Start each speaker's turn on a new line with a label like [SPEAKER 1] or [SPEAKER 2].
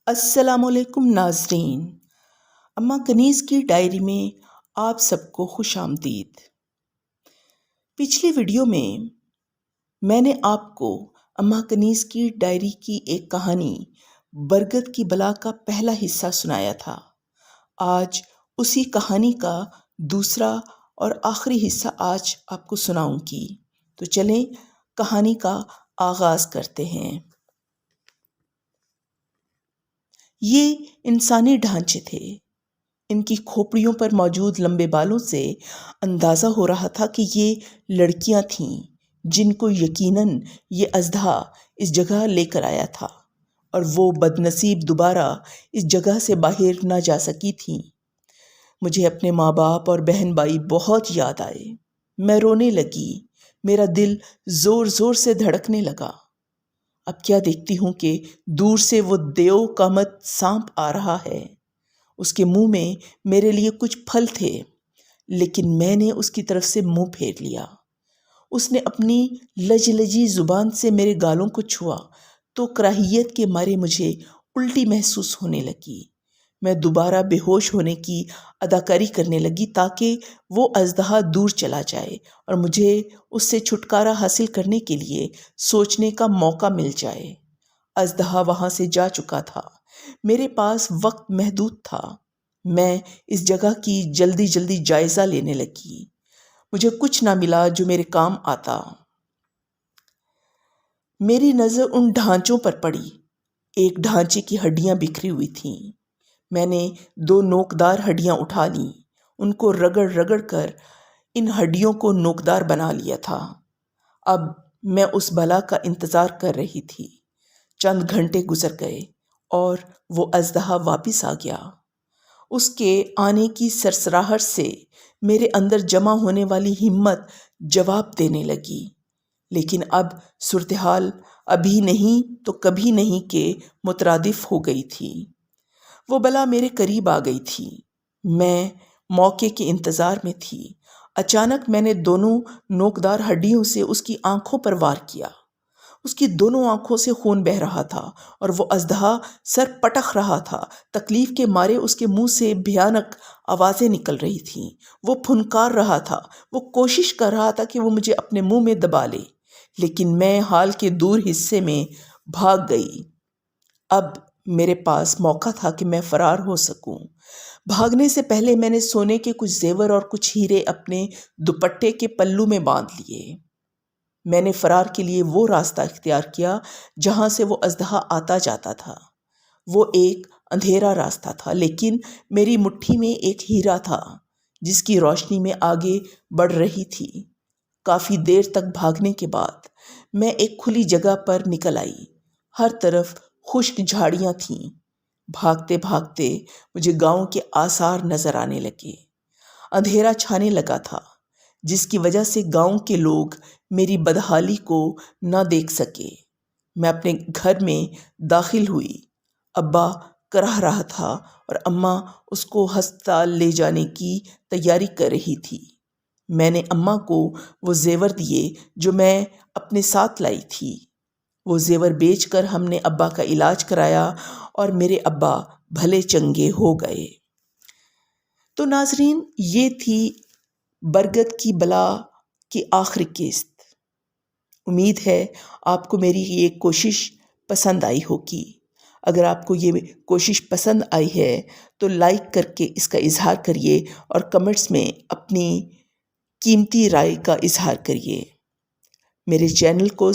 [SPEAKER 1] السلام علیکم ناظرین، اماں کنیز کی ڈائری میں آپ سب کو خوش آمدید۔ پچھلی ویڈیو میں نے آپ کو اماں کنیز کی ڈائری کی ایک کہانی برگد کی بلا کا پہلا حصہ سنایا تھا۔ آج اسی کہانی کا دوسرا اور آخری حصہ آج آپ کو سناؤں گی، تو چلیں کہانی کا آغاز کرتے ہیں۔ یہ انسانی ڈھانچے تھے۔ ان کی کھوپڑیوں پر موجود لمبے بالوں سے اندازہ ہو رہا تھا کہ یہ لڑکیاں تھیں جن کو یقیناً یہ اژدہا اس جگہ لے کر آیا تھا، اور وہ بد نصیب دوبارہ اس جگہ سے باہر نہ جا سکی تھیں۔ مجھے اپنے ماں باپ اور بہن بھائی بہت یاد آئے۔ میں رونے لگی، میرا دل زور زور سے دھڑکنے لگا۔ اب کیا دیکھتی ہوں کہ دور سے وہ دیو کا مت سانپ آ رہا ہے۔ اس کے منہ میں میرے لیے کچھ پھل تھے، لیکن میں نے اس کی طرف سے منہ پھیر لیا۔ اس نے اپنی لجلجی زبان سے میرے گالوں کو چھوا تو کراہیت کے مارے مجھے الٹی محسوس ہونے لگی۔ میں دوبارہ بے ہوش ہونے کی اداکاری کرنے لگی تاکہ وہ اژدہا دور چلا جائے اور مجھے اس سے چھٹکارا حاصل کرنے کے لیے سوچنے کا موقع مل جائے۔ اژدہا وہاں سے جا چکا تھا۔ میرے پاس وقت محدود تھا۔ میں اس جگہ کی جلدی جلدی جائزہ لینے لگی۔ مجھے کچھ نہ ملا جو میرے کام آتا۔ میری نظر ان ڈھانچوں پر پڑی۔ ایک ڈھانچے کی ہڈیاں بکھری ہوئی تھیں۔ میں نے 2 نوکدار ہڈیاں اٹھا لیں، ان کو رگڑ رگڑ کر ان ہڈیوں کو نوکدار بنا لیا تھا۔ اب میں اس بلا کا انتظار کر رہی تھی۔ چند گھنٹے گزر گئے اور وہ اژدہا واپس آ گیا۔ اس کے آنے کی سرسراہٹ سے میرے اندر جمع ہونے والی ہمت جواب دینے لگی، لیکن اب صورتحال ابھی نہیں تو کبھی نہیں کے مترادف ہو گئی تھی۔ وہ بلا میرے قریب آ گئی تھی۔ میں موقع کے انتظار میں تھی۔ اچانک میں نے دونوں نوکدار ہڈیوں سے اس کی آنکھوں پر وار کیا۔ اس کی دونوں آنکھوں سے خون بہہ رہا تھا اور وہ اژدہا سر پٹک رہا تھا۔ تکلیف کے مارے اس کے منہ سے بھیانک آوازیں نکل رہی تھیں۔ وہ پھنکار رہا تھا۔ وہ کوشش کر رہا تھا کہ وہ مجھے اپنے منہ میں دبا لے، لیکن میں حال کے دور حصے میں بھاگ گئی۔ اب میرے پاس موقع تھا کہ میں فرار ہو سکوں۔ بھاگنے سے پہلے میں نے سونے کے کچھ زیور اور کچھ ہیرے اپنے دوپٹے کے پلو میں باندھ لیے۔ میں نے فرار کے لیے وہ راستہ اختیار کیا جہاں سے وہ اژدہا آتا جاتا تھا۔ وہ ایک اندھیرا راستہ تھا، لیکن میری مٹھی میں ایک ہیرا تھا جس کی روشنی میں آگے بڑھ رہی تھی۔ کافی دیر تک بھاگنے کے بعد میں ایک کھلی جگہ پر نکل آئی۔ ہر طرف خشک جھاڑیاں تھیں۔ بھاگتے بھاگتے مجھے گاؤں کے آثار نظر آنے لگے۔ اندھیرا چھانے لگا تھا، جس کی وجہ سے گاؤں کے لوگ میری بدحالی کو نہ دیکھ سکے۔ میں اپنے گھر میں داخل ہوئی۔ ابا کراہ رہا تھا اور اماں اس کو ہسپتال لے جانے کی تیاری کر رہی تھی۔ میں نے اماں کو وہ زیور دیے جو میں اپنے ساتھ لائی تھی۔ وہ زیور بیچ کر ہم نے ابا کا علاج کرایا اور میرے ابا بھلے چنگے ہو گئے۔ تو ناظرین، یہ تھی برگد کی بلا کی آخری قسط۔ امید ہے آپ کو میری یہ کوشش پسند آئی ہوگی۔ اگر آپ کو یہ کوشش پسند آئی ہے تو لائک کر کے اس کا اظہار کریے اور کمنٹس میں اپنی قیمتی رائے کا اظہار کریے۔ میرے چینل کو